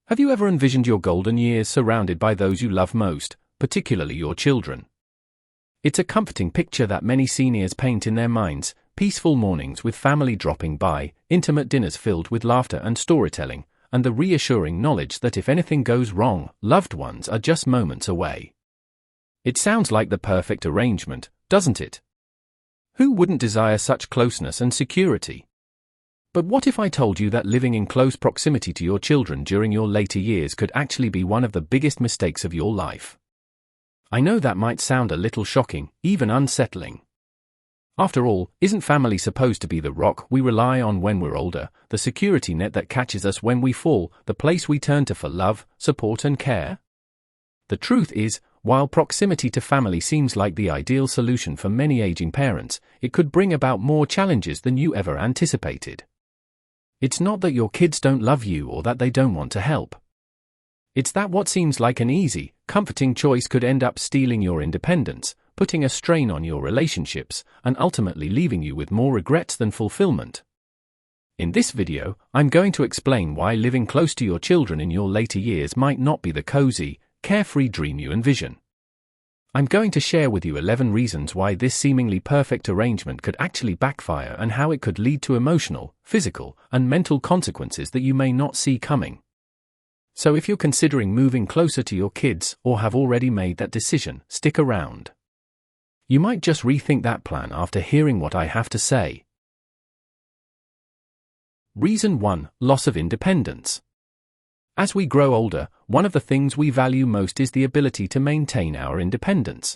Have you ever envisioned your golden years surrounded by those you love most, particularly your children? It's a comforting picture that many seniors paint in their minds: peaceful mornings with family dropping by, intimate dinners filled with laughter and storytelling, and the reassuring knowledge that if anything goes wrong, loved ones are just moments away. It sounds like the perfect arrangement, doesn't it? Who wouldn't desire such closeness and security? But what if I told you that living in close proximity to your children during your later years could actually be one of the biggest mistakes of your life? I know that might sound a little shocking, even unsettling. After all, isn't family supposed to be the rock we rely on when we're older, the security net that catches us when we fall, the place we turn to for love, support and care? The truth is, while proximity to family seems like the ideal solution for many aging parents, it could bring about more challenges than you ever anticipated. It's not that your kids don't love you or that they don't want to help. It's that what seems like an easy, comforting choice could end up stealing your independence, putting a strain on your relationships, and ultimately leaving you with more regrets than fulfillment. In this video, I'm going to explain why living close to your children in your later years might not be the cozy, carefree dream you envision. I'm going to share with you 11 reasons why this seemingly perfect arrangement could actually backfire and how it could lead to emotional, physical, and mental consequences that you may not see coming. So if you're considering moving closer to your kids or have already made that decision, stick around. You might just rethink that plan after hearing what I have to say. Reason 1: Loss of independence. As we grow older, one of the things we value most is the ability to maintain our independence.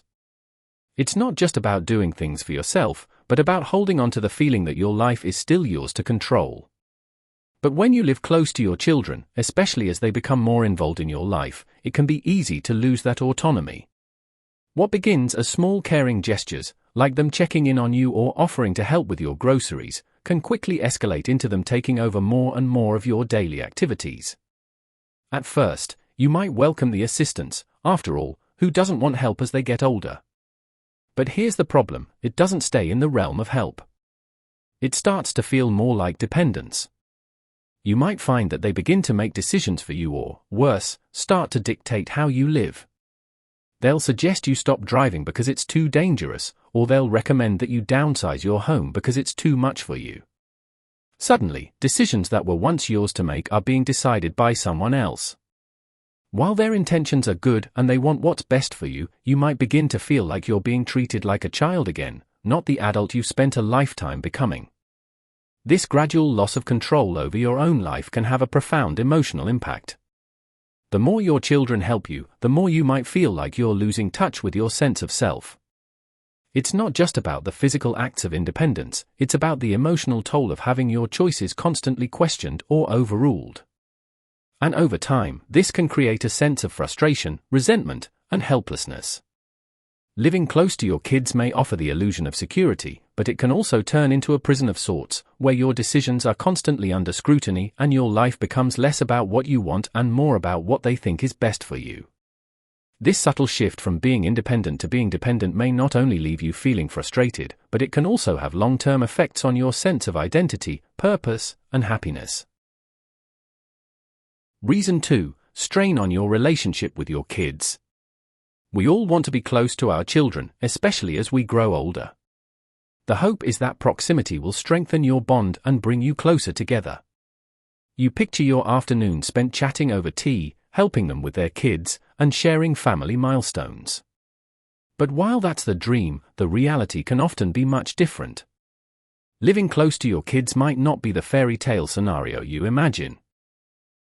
It's not just about doing things for yourself, but about holding on to the feeling that your life is still yours to control. But when you live close to your children, especially as they become more involved in your life, it can be easy to lose that autonomy. What begins as small caring gestures, like them checking in on you or offering to help with your groceries, can quickly escalate into them taking over more and more of your daily activities. At first, you might welcome the assistance. After all, who doesn't want help as they get older? But here's the problem: it doesn't stay in the realm of help. It starts to feel more like dependence. You might find that they begin to make decisions for you or, worse, start to dictate how you live. They'll suggest you stop driving because it's too dangerous, or they'll recommend that you downsize your home because it's too much for you. Suddenly, decisions that were once yours to make are being decided by someone else. While their intentions are good and they want what's best for you, you might begin to feel like you're being treated like a child again, not the adult you've spent a lifetime becoming. This gradual loss of control over your own life can have a profound emotional impact. The more your children help you, the more you might feel like you're losing touch with your sense of self. It's not just about the physical acts of independence, it's about the emotional toll of having your choices constantly questioned or overruled. And over time, this can create a sense of frustration, resentment, and helplessness. Living close to your kids may offer the illusion of security, but it can also turn into a prison of sorts, where your decisions are constantly under scrutiny and your life becomes less about what you want and more about what they think is best for you. This subtle shift from being independent to being dependent may not only leave you feeling frustrated, but it can also have long-term effects on your sense of identity, purpose, and happiness. Reason 2: Strain on your relationship with your kids. We all want to be close to our children, especially as we grow older. The hope is that proximity will strengthen your bond and bring you closer together. You picture your afternoon spent chatting over tea, helping them with their kids, and sharing family milestones. But while that's the dream, the reality can often be much different. Living close to your kids might not be the fairy tale scenario you imagine.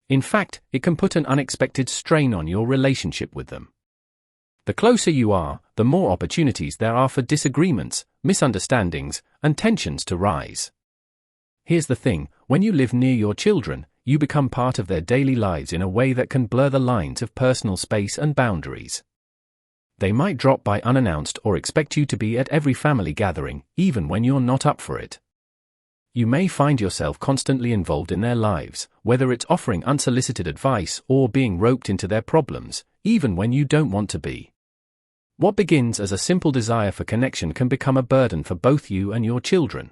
In fact, it can put an unexpected strain on your relationship with them. The closer you are, the more opportunities there are for disagreements, misunderstandings, and tensions to rise. Here's the thing: when you live near your children, you become part of their daily lives in a way that can blur the lines of personal space and boundaries. They might drop by unannounced or expect you to be at every family gathering, even when you're not up for it. You may find yourself constantly involved in their lives, whether it's offering unsolicited advice or being roped into their problems, even when you don't want to be. What begins as a simple desire for connection can become a burden for both you and your children.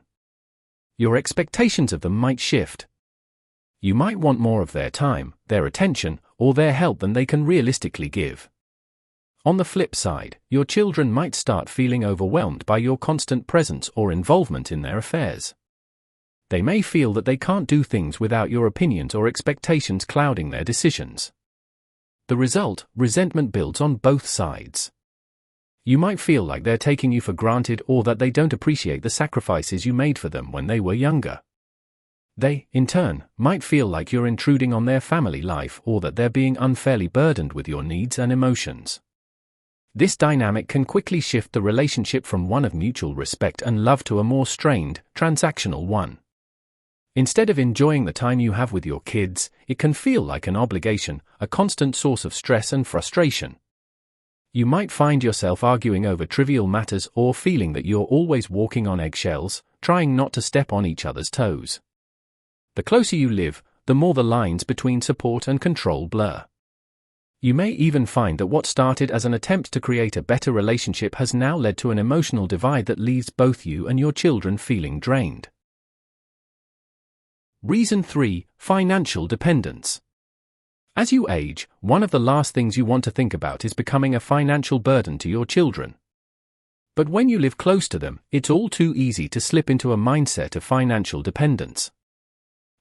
Your expectations of them might shift. You might want more of their time, their attention, or their help than they can realistically give. On the flip side, your children might start feeling overwhelmed by your constant presence or involvement in their affairs. They may feel that they can't do things without your opinions or expectations clouding their decisions. The result, resentment builds on both sides. You might feel like they're taking you for granted or that they don't appreciate the sacrifices you made for them when they were younger. They, in turn, might feel like you're intruding on their family life or that they're being unfairly burdened with your needs and emotions. This dynamic can quickly shift the relationship from one of mutual respect and love to a more strained, transactional one. Instead of enjoying the time you have with your kids, it can feel like an obligation, a constant source of stress and frustration. You might find yourself arguing over trivial matters or feeling that you're always walking on eggshells, trying not to step on each other's toes. The closer you live, the more the lines between support and control blur. You may even find that what started as an attempt to create a better relationship has now led to an emotional divide that leaves both you and your children feeling drained. Reason 3. Financial dependence. As you age, one of the last things you want to think about is becoming a financial burden to your children. But when you live close to them, it's all too easy to slip into a mindset of financial dependence.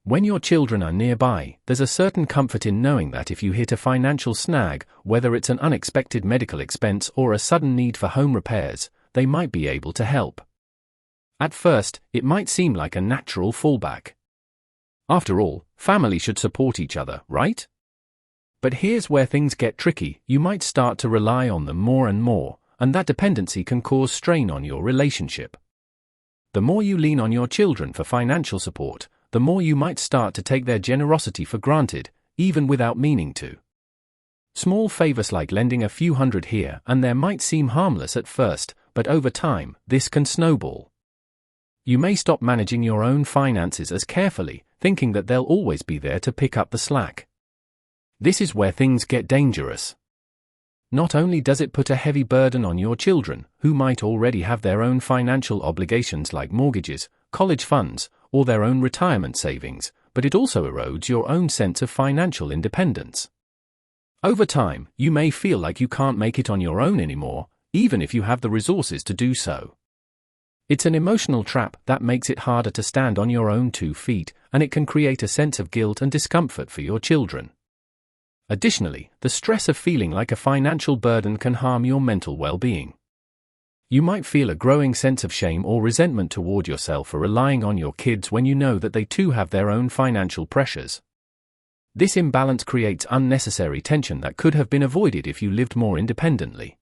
When your children are nearby, there's a certain comfort in knowing that if you hit a financial snag, whether it's an unexpected medical expense or a sudden need for home repairs, they might be able to help. At first, it might seem like a natural fallback. After all, family should support each other, right? But here's where things get tricky. You might start to rely on them more and more, and that dependency can cause strain on your relationship. The more you lean on your children for financial support, the more you might start to take their generosity for granted, even without meaning to. Small favors like lending a few hundred here and there might seem harmless at first, but over time, this can snowball. You may stop managing your own finances as carefully, thinking that they'll always be there to pick up the slack. This is where things get dangerous. Not only does it put a heavy burden on your children, who might already have their own financial obligations like mortgages, college funds, or their own retirement savings, but it also erodes your own sense of financial independence. Over time, you may feel like you can't make it on your own anymore, even if you have the resources to do so. It's an emotional trap that makes it harder to stand on your own 2 feet, and it can create a sense of guilt and discomfort for your children. Additionally, the stress of feeling like a financial burden can harm your mental well-being. You might feel a growing sense of shame or resentment toward yourself for relying on your kids when you know that they too have their own financial pressures. This imbalance creates unnecessary tension that could have been avoided if you lived more independently.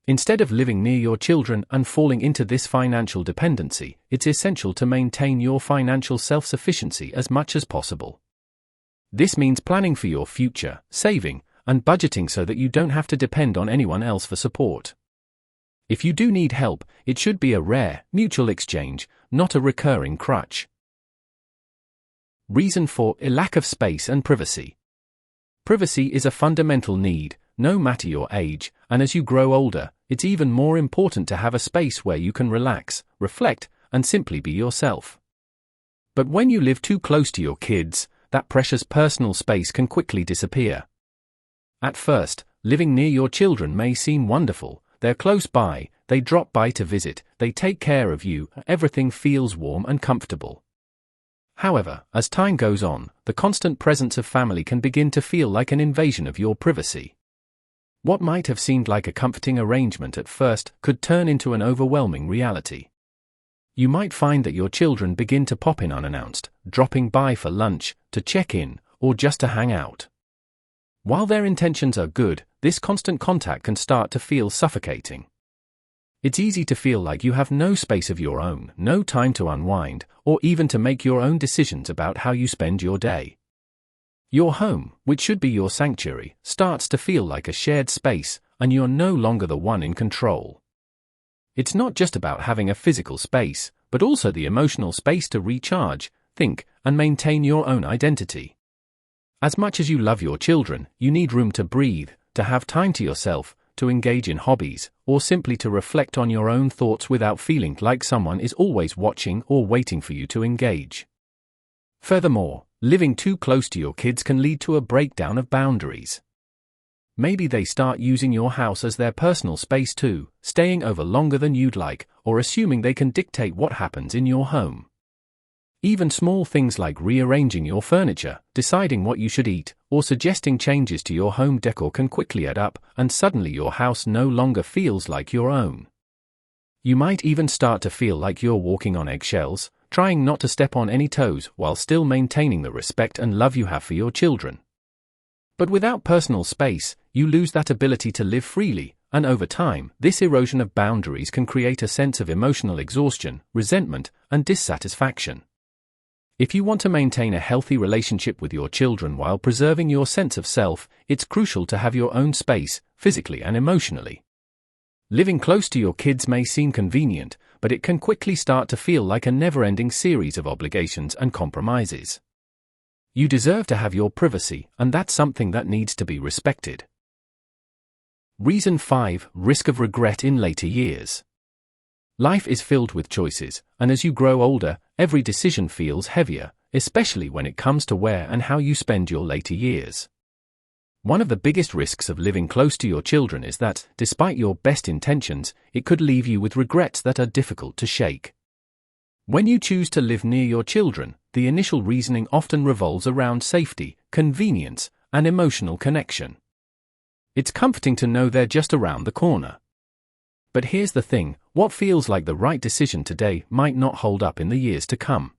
Instead of living near your children and falling into this financial dependency, it's essential to maintain your financial self-sufficiency as much as possible. This means planning for your future, saving, and budgeting so that you don't have to depend on anyone else for support. If you do need help, it should be a rare, mutual exchange, not a recurring crutch. Reason 4. A lack of space and privacy. Privacy is a fundamental need, no matter your age, and as you grow older, it's even more important to have a space where you can relax, reflect, and simply be yourself. But when you live too close to your kids, that precious personal space can quickly disappear. At first, living near your children may seem wonderful. They're close by, they drop by to visit, they take care of you, everything feels warm and comfortable. However, as time goes on, the constant presence of family can begin to feel like an invasion of your privacy. What might have seemed like a comforting arrangement at first could turn into an overwhelming reality. You might find that your children begin to pop in unannounced, dropping by for lunch, to check in, or just to hang out. While their intentions are good, this constant contact can start to feel suffocating. It's easy to feel like you have no space of your own, no time to unwind, or even to make your own decisions about how you spend your day. Your home, which should be your sanctuary, starts to feel like a shared space, and you're no longer the one in control. It's not just about having a physical space, but also the emotional space to recharge, think, and maintain your own identity. As much as you love your children, you need room to breathe, to have time to yourself, to engage in hobbies, or simply to reflect on your own thoughts without feeling like someone is always watching or waiting for you to engage. Furthermore, living too close to your kids can lead to a breakdown of boundaries. Maybe they start using your house as their personal space too, staying over longer than you'd like, or assuming they can dictate what happens in your home. Even small things like rearranging your furniture, deciding what you should eat, or suggesting changes to your home decor can quickly add up, and suddenly your house no longer feels like your own. You might even start to feel like you're walking on eggshells, trying not to step on any toes while still maintaining the respect and love you have for your children. But without personal space, you lose that ability to live freely, and over time, this erosion of boundaries can create a sense of emotional exhaustion, resentment, and dissatisfaction. If you want to maintain a healthy relationship with your children while preserving your sense of self, it's crucial to have your own space, physically and emotionally. Living close to your kids may seem convenient, but it can quickly start to feel like a never-ending series of obligations and compromises. You deserve to have your privacy, and that's something that needs to be respected. Reason 5: Risk of regret in later years. Life is filled with choices, and as you grow older, every decision feels heavier, especially when it comes to where and how you spend your later years. One of the biggest risks of living close to your children is that, despite your best intentions, it could leave you with regrets that are difficult to shake. When you choose to live near your children, the initial reasoning often revolves around safety, convenience, and emotional connection. It's comforting to know they're just around the corner. But here's the thing: what feels like the right decision today might not hold up in the years to come.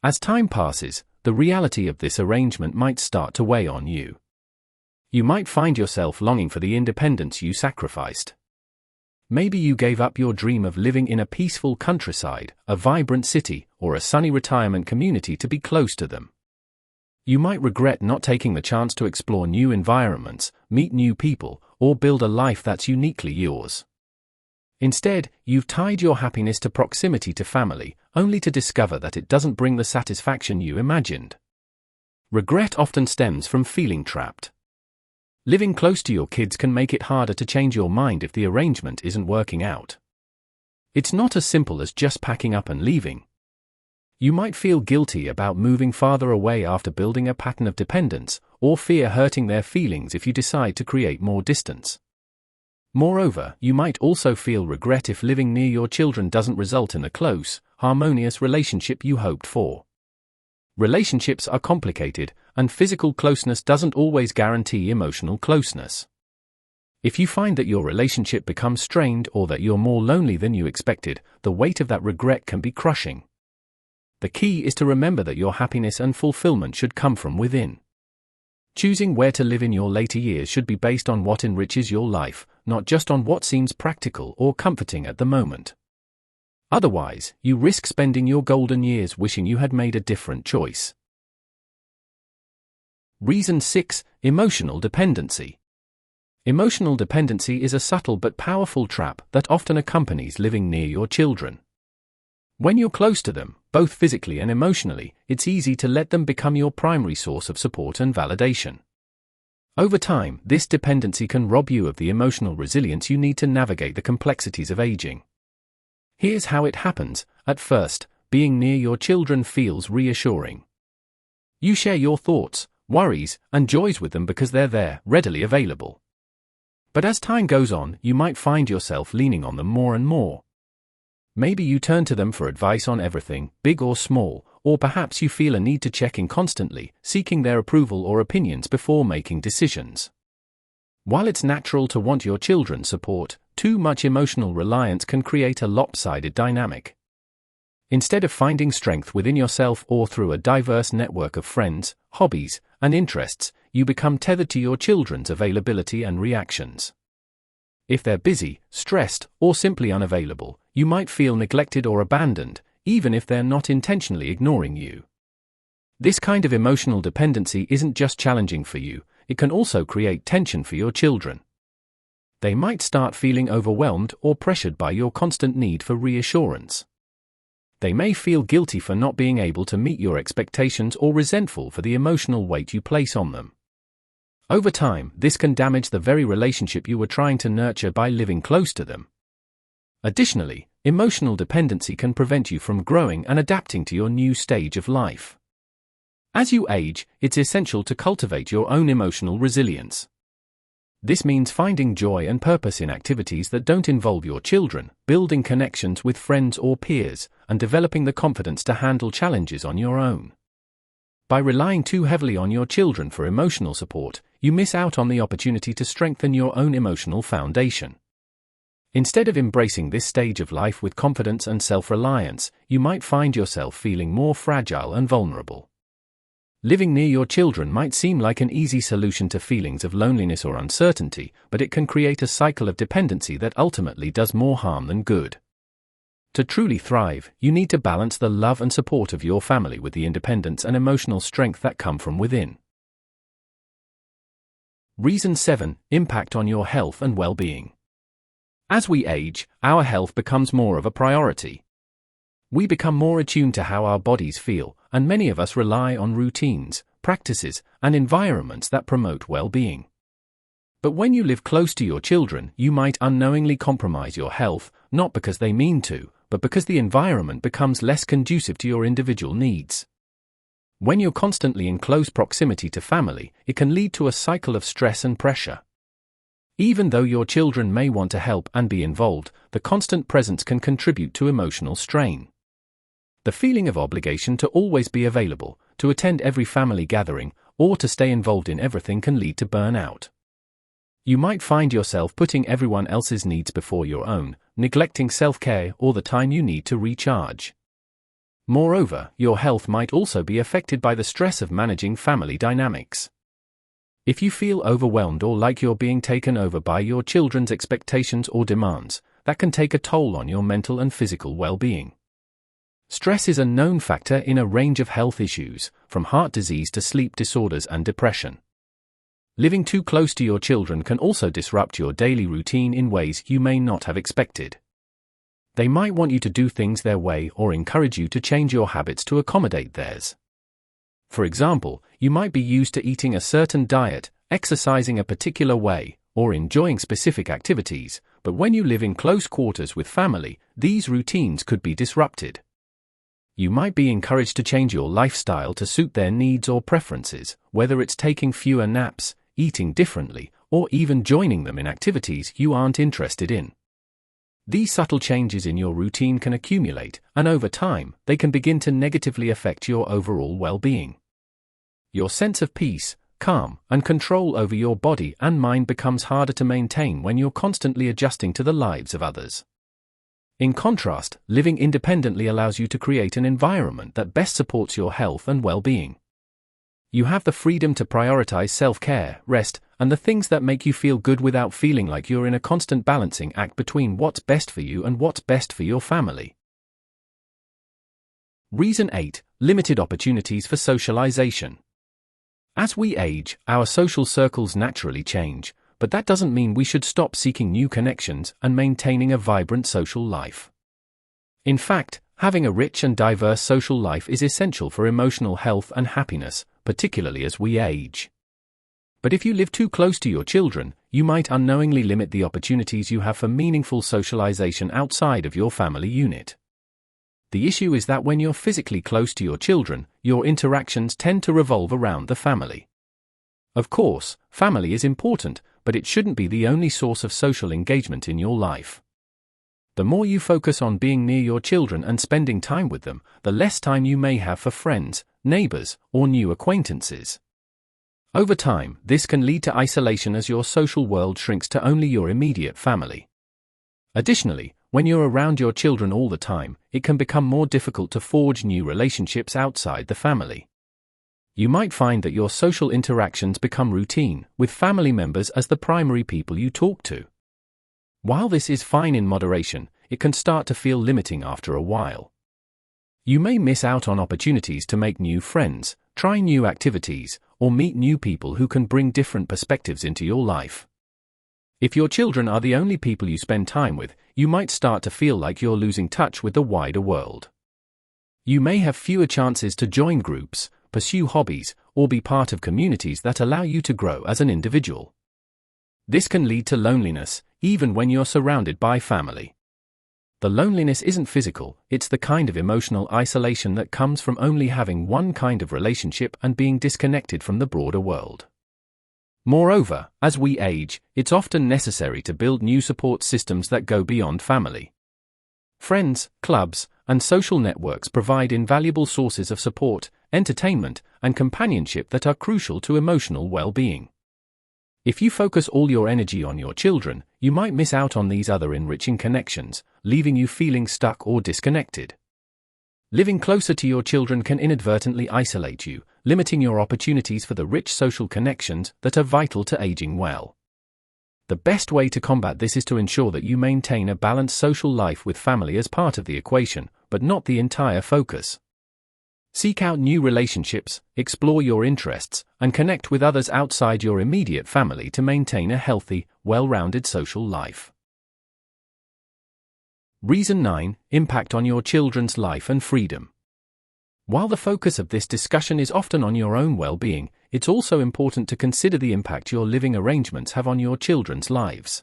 As time passes, the reality of this arrangement might start to weigh on you. You might find yourself longing for the independence you sacrificed. Maybe you gave up your dream of living in a peaceful countryside, a vibrant city, or a sunny retirement community to be close to them. You might regret not taking the chance to explore new environments, meet new people, or build a life that's uniquely yours. Instead, you've tied your happiness to proximity to family, only to discover that it doesn't bring the satisfaction you imagined. Regret often stems from feeling trapped. Living close to your kids can make it harder to change your mind if the arrangement isn't working out. It's not as simple as just packing up and leaving. You might feel guilty about moving farther away after building a pattern of dependence, or fear hurting their feelings if you decide to create more distance. Moreover, you might also feel regret if living near your children doesn't result in the close, harmonious relationship you hoped for. Relationships are complicated, and physical closeness doesn't always guarantee emotional closeness. If you find that your relationship becomes strained or that you're more lonely than you expected, the weight of that regret can be crushing. The key is to remember that your happiness and fulfillment should come from within. Choosing where to live in your later years should be based on what enriches your life, not just on what seems practical or comforting at the moment. Otherwise, you risk spending your golden years wishing you had made a different choice. Reason 6: Emotional dependency. Emotional dependency is a subtle but powerful trap that often accompanies living near your children. When you're close to them, both physically and emotionally, it's easy to let them become your primary source of support and validation. Over time, this dependency can rob you of the emotional resilience you need to navigate the complexities of aging. Here's how it happens. At first, being near your children feels reassuring. You share your thoughts, worries, and joys with them because they're there, readily available. But as time goes on, you might find yourself leaning on them more and more. Maybe you turn to them for advice on everything, big or small, or perhaps you feel a need to check in constantly, seeking their approval or opinions before making decisions. While it's natural to want your children's support, too much emotional reliance can create a lopsided dynamic. Instead of finding strength within yourself or through a diverse network of friends, hobbies, and interests, you become tethered to your children's availability and reactions. If they're busy, stressed, or simply unavailable, you might feel neglected or abandoned, even if they're not intentionally ignoring you. This kind of emotional dependency isn't just challenging for you, it can also create tension for your children. They might start feeling overwhelmed or pressured by your constant need for reassurance. They may feel guilty for not being able to meet your expectations or resentful for the emotional weight you place on them. Over time, this can damage the very relationship you were trying to nurture by living close to them. Additionally, emotional dependency can prevent you from growing and adapting to your new stage of life. As you age, it's essential to cultivate your own emotional resilience. This means finding joy and purpose in activities that don't involve your children, building connections with friends or peers, and developing the confidence to handle challenges on your own. By relying too heavily on your children for emotional support, you miss out on the opportunity to strengthen your own emotional foundation. Instead of embracing this stage of life with confidence and self-reliance, you might find yourself feeling more fragile and vulnerable. Living near your children might seem like an easy solution to feelings of loneliness or uncertainty, but it can create a cycle of dependency that ultimately does more harm than good. To truly thrive, you need to balance the love and support of your family with the independence and emotional strength that come from within. Reason 7. Impact on your health and well-being. As we age, our health becomes more of a priority. We become more attuned to how our bodies feel, and many of us rely on routines, practices, and environments that promote well-being. But when you live close to your children, you might unknowingly compromise your health, not because they mean to, but because the environment becomes less conducive to your individual needs. When you're constantly in close proximity to family, it can lead to a cycle of stress and pressure. Even though your children may want to help and be involved, the constant presence can contribute to emotional strain. The feeling of obligation to always be available, to attend every family gathering, or to stay involved in everything can lead to burnout. You might find yourself putting everyone else's needs before your own, neglecting self-care or the time you need to recharge. Moreover, your health might also be affected by the stress of managing family dynamics. If you feel overwhelmed or like you're being taken over by your children's expectations or demands, that can take a toll on your mental and physical well-being. Stress is a known factor in a range of health issues, from heart disease to sleep disorders and depression. Living too close to your children can also disrupt your daily routine in ways you may not have expected. They might want you to do things their way or encourage you to change your habits to accommodate theirs. For example, you might be used to eating a certain diet, exercising a particular way, or enjoying specific activities, but when you live in close quarters with family, these routines could be disrupted. You might be encouraged to change your lifestyle to suit their needs or preferences, whether it's taking fewer naps, eating differently, or even joining them in activities you aren't interested in. These subtle changes in your routine can accumulate, and over time, they can begin to negatively affect your overall well-being. Your sense of peace, calm, and control over your body and mind becomes harder to maintain when you're constantly adjusting to the lives of others. In contrast, living independently allows you to create an environment that best supports your health and well-being. You have the freedom to prioritize self-care, rest, and the things that make you feel good without feeling like you're in a constant balancing act between what's best for you and what's best for your family. Reason 8. Limited opportunities for socialization. As we age, our social circles naturally change, but that doesn't mean we should stop seeking new connections and maintaining a vibrant social life. In fact, having a rich and diverse social life is essential for emotional health and happiness, particularly as we age. But if you live too close to your children, you might unknowingly limit the opportunities you have for meaningful socialization outside of your family unit. The issue is that when you're physically close to your children, your interactions tend to revolve around the family. Of course, family is important, but it shouldn't be the only source of social engagement in your life. The more you focus on being near your children and spending time with them, the less time you may have for friends, neighbors, or new acquaintances. Over time, this can lead to isolation as your social world shrinks to only your immediate family. Additionally, when you're around your children all the time, it can become more difficult to forge new relationships outside the family. You might find that your social interactions become routine, with family members as the primary people you talk to. While this is fine in moderation, it can start to feel limiting after a while. You may miss out on opportunities to make new friends, try new activities, or meet new people who can bring different perspectives into your life. If your children are the only people you spend time with, you might start to feel like you're losing touch with the wider world. You may have fewer chances to join groups, pursue hobbies, or be part of communities that allow you to grow as an individual. This can lead to loneliness, even when you're surrounded by family. The loneliness isn't physical, it's the kind of emotional isolation that comes from only having one kind of relationship and being disconnected from the broader world. Moreover, as we age, it's often necessary to build new support systems that go beyond family. Friends, clubs, and social networks provide invaluable sources of support, entertainment, and companionship that are crucial to emotional well-being. If you focus all your energy on your children, you might miss out on these other enriching connections, leaving you feeling stuck or disconnected. Living closer to your children can inadvertently isolate you, limiting your opportunities for the rich social connections that are vital to aging well. The best way to combat this is to ensure that you maintain a balanced social life with family as part of the equation, but not the entire focus. Seek out new relationships, explore your interests, and connect with others outside your immediate family to maintain a healthy, well-rounded social life. Reason 9. Impact on your children's life and freedom. While the focus of this discussion is often on your own well-being, it's also important to consider the impact your living arrangements have on your children's lives.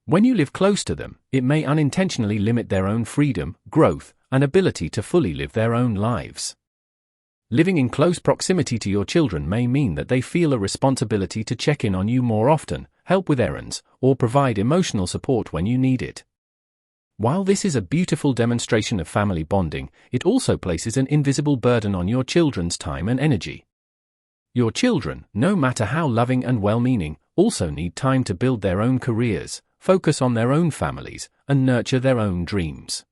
When you live close to them, it may unintentionally limit their own freedom, growth, and ability to fully live their own lives. Living in close proximity to your children may mean that they feel a responsibility to check in on you more often, help with errands, or provide emotional support when you need it. While this is a beautiful demonstration of family bonding, it also places an invisible burden on your children's time and energy. Your children, no matter how loving and well-meaning, also need time to build their own careers, focus on their own families, and nurture their own dreams.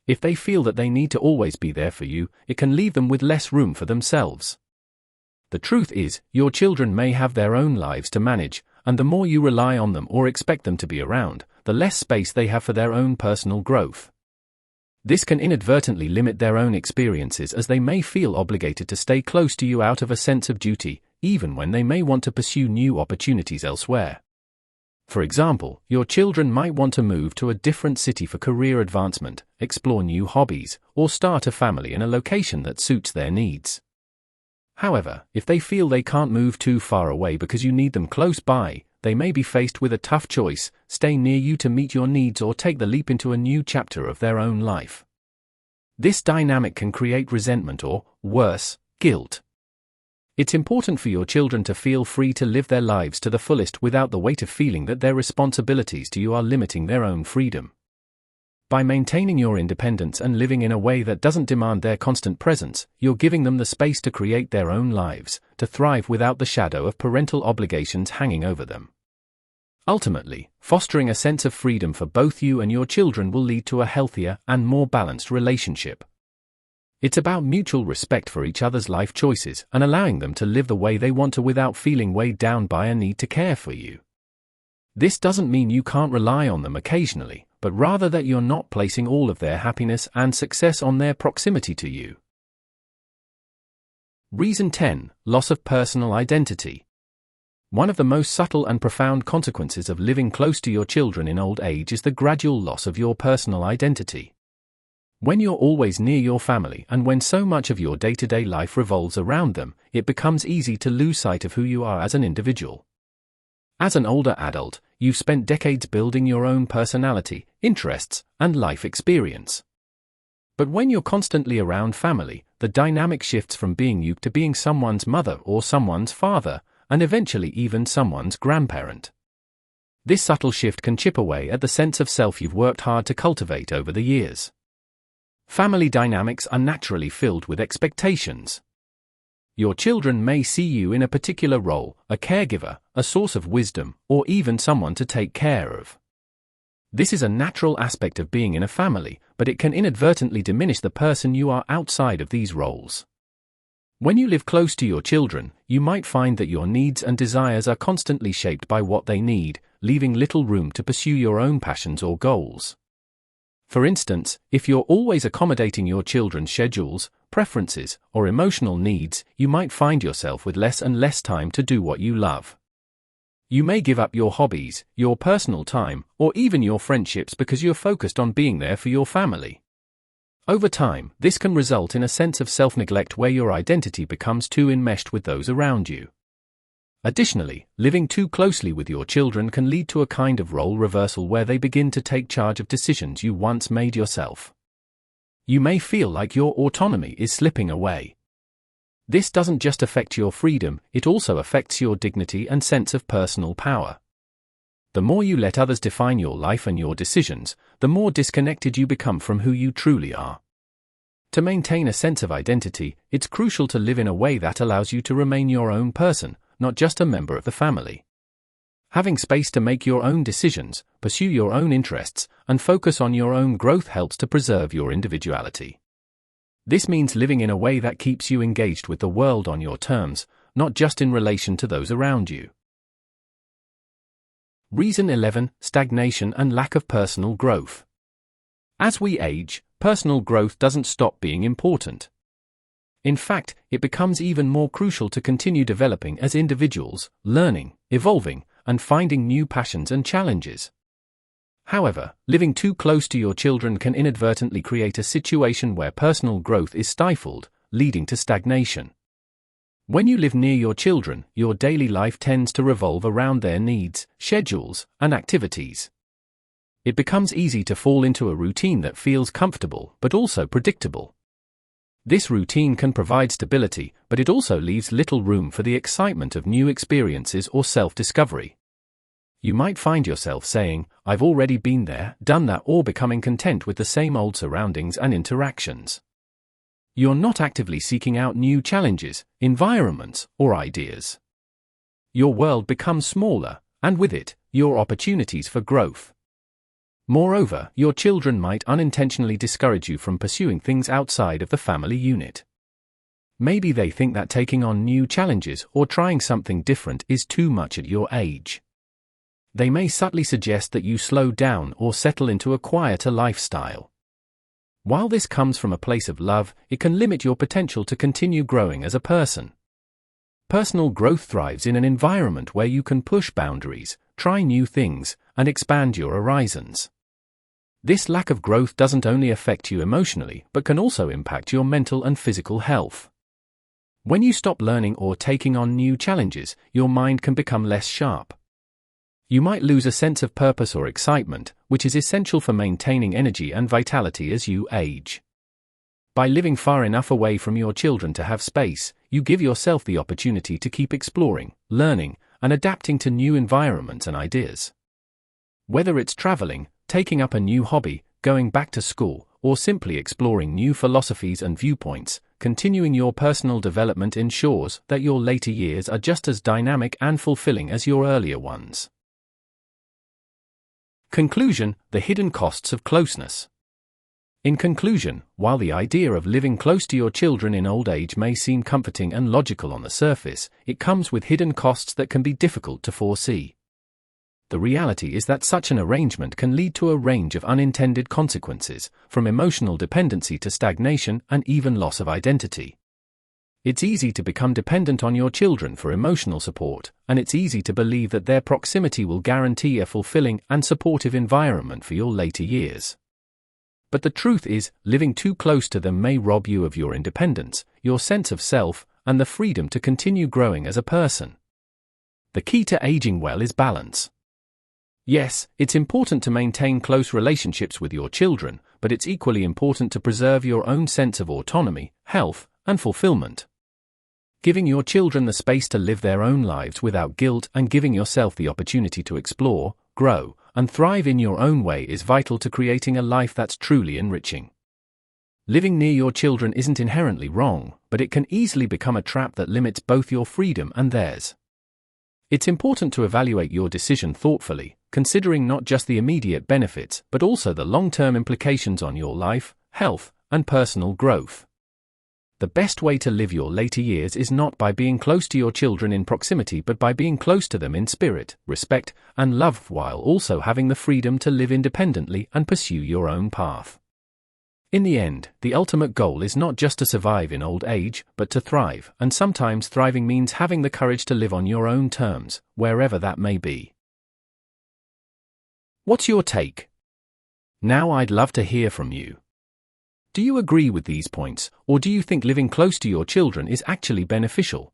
If they feel that they need to always be there for you, it can leave them with less room for themselves. The truth is, your children may have their own lives to manage, and the more you rely on them or expect them to be around, the less space they have for their own personal growth. This can inadvertently limit their own experiences, as they may feel obligated to stay close to you out of a sense of duty, even when they may want to pursue new opportunities elsewhere. For example, your children might want to move to a different city for career advancement, explore new hobbies, or start a family in a location that suits their needs. However, if they feel they can't move too far away because you need them close by, they may be faced with a tough choice: stay near you to meet your needs or take the leap into a new chapter of their own life. This dynamic can create resentment or, worse, guilt. It's important for your children to feel free to live their lives to the fullest without the weight of feeling that their responsibilities to you are limiting their own freedom. By maintaining your independence and living in a way that doesn't demand their constant presence, you're giving them the space to create their own lives, to thrive without the shadow of parental obligations hanging over them. Ultimately, fostering a sense of freedom for both you and your children will lead to a healthier and more balanced relationship. It's about mutual respect for each other's life choices and allowing them to live the way they want to without feeling weighed down by a need to care for you. This doesn't mean you can't rely on them occasionally, but rather that you're not placing all of their happiness and success on their proximity to you. Reason 10. Loss of personal identity. One of the most subtle and profound consequences of living close to your children in old age is the gradual loss of your personal identity. When you're always near your family and when so much of your day-to-day life revolves around them, it becomes easy to lose sight of who you are as an individual. As an older adult, you've spent decades building your own personality, interests, and life experience. But when you're constantly around family, the dynamic shifts from being you to being someone's mother or someone's father, and eventually even someone's grandparent. This subtle shift can chip away at the sense of self you've worked hard to cultivate over the years. Family dynamics are naturally filled with expectations. Your children may see you in a particular role: a caregiver, a source of wisdom, or even someone to take care of. This is a natural aspect of being in a family, but it can inadvertently diminish the person you are outside of these roles. When you live close to your children, you might find that your needs and desires are constantly shaped by what they need, leaving little room to pursue your own passions or goals. For instance, if you're always accommodating your children's schedules, preferences, or emotional needs, you might find yourself with less and less time to do what you love. You may give up your hobbies, your personal time, or even your friendships because you're focused on being there for your family. Over time, this can result in a sense of self-neglect where your identity becomes too enmeshed with those around you. Additionally, living too closely with your children can lead to a kind of role reversal where they begin to take charge of decisions you once made yourself. You may feel like your autonomy is slipping away. This doesn't just affect your freedom, it also affects your dignity and sense of personal power. The more you let others define your life and your decisions, the more disconnected you become from who you truly are. To maintain a sense of identity, it's crucial to live in a way that allows you to remain your own person, not just a member of the family. Having space to make your own decisions, pursue your own interests, and focus on your own growth helps to preserve your individuality. This means living in a way that keeps you engaged with the world on your terms, not just in relation to those around you. Reason 11: Stagnation and lack of personal growth. As we age, personal growth doesn't stop being important. In fact, it becomes even more crucial to continue developing as individuals, learning, evolving, and finding new passions and challenges. However, living too close to your children can inadvertently create a situation where personal growth is stifled, leading to stagnation. When you live near your children, your daily life tends to revolve around their needs, schedules, and activities. It becomes easy to fall into a routine that feels comfortable but also predictable. This routine can provide stability, but it also leaves little room for the excitement of new experiences or self-discovery. You might find yourself saying, "I've already been there, done that," or becoming content with the same old surroundings and interactions. You're not actively seeking out new challenges, environments, or ideas. Your world becomes smaller, and with it, your opportunities for growth. Moreover, your children might unintentionally discourage you from pursuing things outside of the family unit. Maybe they think that taking on new challenges or trying something different is too much at your age. They may subtly suggest that you slow down or settle into a quieter lifestyle. While this comes from a place of love, it can limit your potential to continue growing as a person. Personal growth thrives in an environment where you can push boundaries, try new things, and expand your horizons. This lack of growth doesn't only affect you emotionally, but can also impact your mental and physical health. When you stop learning or taking on new challenges, your mind can become less sharp. You might lose a sense of purpose or excitement, which is essential for maintaining energy and vitality as you age. By living far enough away from your children to have space, you give yourself the opportunity to keep exploring, learning, and adapting to new environments and ideas. Whether it's traveling, taking up a new hobby, going back to school, or simply exploring new philosophies and viewpoints, continuing your personal development ensures that your later years are just as dynamic and fulfilling as your earlier ones. Conclusion: the hidden costs of closeness. In conclusion, while the idea of living close to your children in old age may seem comforting and logical on the surface, it comes with hidden costs that can be difficult to foresee. The reality is that such an arrangement can lead to a range of unintended consequences, from emotional dependency to stagnation and even loss of identity. It's easy to become dependent on your children for emotional support, and it's easy to believe that their proximity will guarantee a fulfilling and supportive environment for your later years. But the truth is, living too close to them may rob you of your independence, your sense of self, and the freedom to continue growing as a person. The key to aging well is balance. Yes, it's important to maintain close relationships with your children, but it's equally important to preserve your own sense of autonomy, health, and fulfillment. Giving your children the space to live their own lives without guilt and giving yourself the opportunity to explore, grow, and thrive in your own way is vital to creating a life that's truly enriching. Living near your children isn't inherently wrong, but it can easily become a trap that limits both your freedom and theirs. It's important to evaluate your decision thoughtfully, considering not just the immediate benefits, but also the long-term implications on your life, health, and personal growth. The best way to live your later years is not by being close to your children in proximity, but by being close to them in spirit, respect, and love, while also having the freedom to live independently and pursue your own path. In the end, the ultimate goal is not just to survive in old age, but to thrive, and sometimes thriving means having the courage to live on your own terms, wherever that may be. What's your take? Now I'd love to hear from you. Do you agree with these points, or do you think living close to your children is actually beneficial?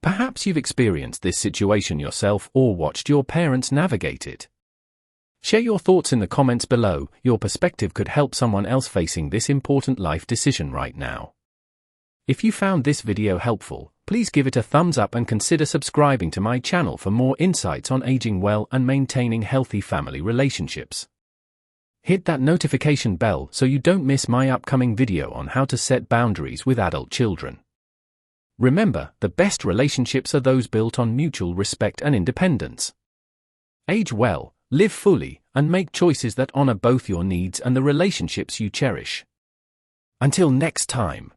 Perhaps you've experienced this situation yourself or watched your parents navigate it. Share your thoughts in the comments below. Your perspective could help someone else facing this important life decision right now. If you found this video helpful, please give it a thumbs up and consider subscribing to my channel for more insights on aging well and maintaining healthy family relationships. Hit that notification bell so you don't miss my upcoming video on how to set boundaries with adult children. Remember, the best relationships are those built on mutual respect and independence. Age well, live fully, and make choices that honor both your needs and the relationships you cherish. Until next time.